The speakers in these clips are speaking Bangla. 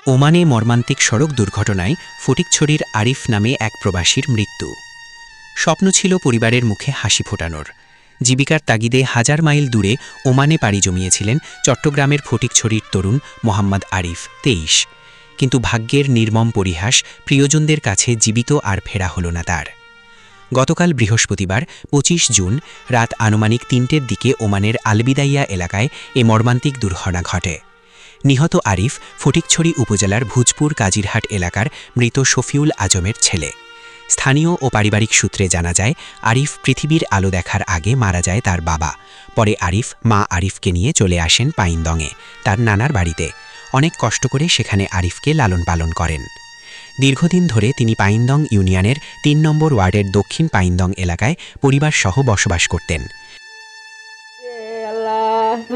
ওমানে মর্মান্তিক সড়ক দুর্ঘটনায় ফটিকছড়ির আরিফ নামে এক প্রবাসীর মৃত্যু। স্বপ্ন ছিল পরিবারের মুখে হাসি ফোটানোর। জীবিকার তাগিদে হাজার মাইল দূরে ওমানে পাড়ি জমিয়েছিলেন চট্টগ্রামের ফটিকছড়ির তরুণ মোহাম্মদ আরিফ ২৩। কিন্তু ভাগ্যের নির্মম পরিহাস, প্রিয়জনদের কাছে জীবিত আর ফেরা হল না তার। গতকাল বৃহস্পতিবার ২৫ জুন রাত আনুমানিক ৩টের দিকে ওমানের আলবিদাইয়া এলাকায় এ মর্মান্তিক দুর্ঘটনা ঘটে। নিহত আরিফ ফটিকছড়ি উপজেলার ভুজপুর কাজিরহাট এলাকার মৃত শফিউল আজমের ছেলে। স্থানীয় ও পারিবারিক সূত্রে জানা যায়, আরিফ পৃথিবীর আলো দেখার আগে মারা যায় তার বাবা। পরে আরিফ মা আরিফকে নিয়ে চলে আসেন পাইনদংয়ে, তার নানার বাড়িতে। অনেক কষ্ট করে সেখানে আরিফকে লালন পালন করেন। দীর্ঘদিন ধরে তিনি পাইনদং ইউনিয়নের ৩ নম্বর ওয়ার্ডের দক্ষিণ পাইনদং এলাকায় পরিবারসহ বসবাস করতেন।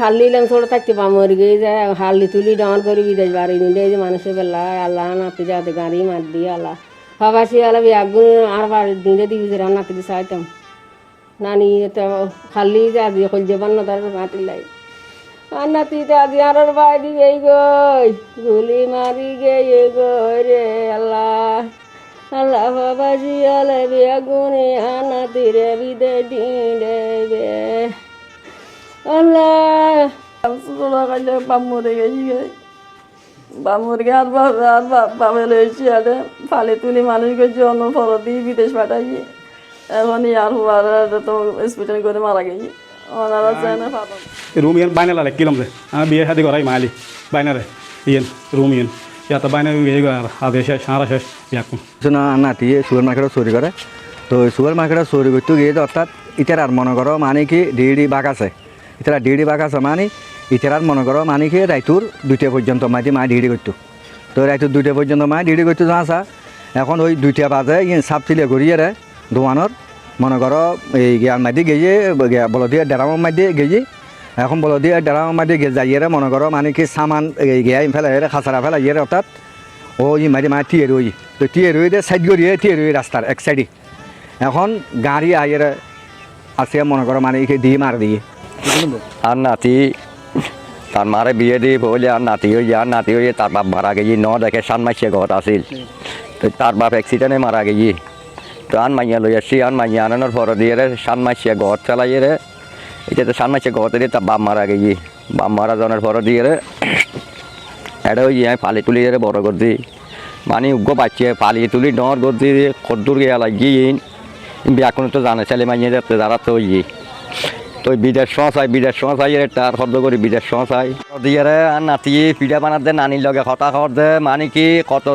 হাল্লিলাম ছোট থাকতে পামর গিয়ে যায় হাল্লি তুলি ডাউন করে বিদেশ বাড়ি নিলে যে মানুষের বেলা আল্লাহ নাতি যাতে গাড়ি মার দিয়ে আল্লাহ ভাবাসি আল্লাহ আগুন আর বাড়ি দিলে দিবি নাতি দিয়ে চাইতাম নানি তো খালি যা দিয়ে খোল যাবার না তার নাতি লাই আর নাতি আজি আর বাড়ি গই গই গুলি মারি গিয়ে গই রে আল্লাহ আল্লাহ ভাবাসি আল্লাহ আগুনে নাতি রে বিদেশ ডিঁড়ে Allah, sudah kerja pamur gaya, pamur gaya apa Malaysia ada, paling tu ni manusia kerja orang Farodi bidesh batai, orang ni yaru ada tu hospital kau ni marah gaya, orang ada sana apa? Rumian banyak lah kilam tu, biar hadi korai mali, banyak lah, ian rumian, ya tu banyak biar korai ada sih, shara sih, biarku. Suna anak tiye supermarket suri korai, tu supermarket suri itu gaya tu atat, iterar mana korai mana ki diri bagas ইতারা ডিডি বাঘা আছে মানে ইতারার মনে করো মানে কি রাইতুর ২টা পর্যন্ত মাঝে মা ডিডি করতো তো রাইতুর ২টা পর্যন্ত মা ডিডি করতো যা আসা এখন ওই ২টা বাজে সাপ চিলিয়ে ঘুরিয়ে রে দোয়ানোর মনে করো এই গিয়ার মাঝে গিয়ে বলদিয়া ডেরামের মাঝে গিয়ে এখন বলদিয়া ডেরামের মাঝে গিয়ে যাইয়ে রে মনে করো মানে কি সামান গিয়া ফেলাই রে খাসারা ফেলাই রে অর্থাৎ ওই মাঝে মা টিয়ে রই তো টিয়ে রই দে সাইড করিয়ে টিয়ে রই রাস্তার এক সাইডে এখন গাড়ি আইয়ে আসে মনে করো মানে দিয়ে মার দিয়ে আর নাতি তার মারে বিয়ে দিয়ে বলে আর নাতি হয়ে তার বাপ মারা গেছি দেখে সান মাসে ঘর আসিল তো তার বাপ অ্যাক্সিডেন্টে মারা গেছি তো আন মাইয়া লই আসছি আন মাইয়া আনানোর পর দিয়ে রে সান মাসে ঘর চালাইয়ে রে এটা তো সান মাসে ঘর দিয়ে তার বাপ মারা গেছি বাপ মারা যাওয়ার পর দিয়ে রে এটা ওই পালি তুলি রে বড় করে দিই মানে উগ্র পাচ্ছে পালি তুলি ডর করে দিয়ে কদ্দুর গিয়ে লাগিয়ে এখন তো জানে ছেলে মাইয়া যাচ্ছে যারা তো ইয়ে তো বিদেশ সময় তার শব্দ করি বিদেশ সময় দিয়ে আর নাতি পিঠা বানাতে নানির লগে কথা খর দে মানে কি কত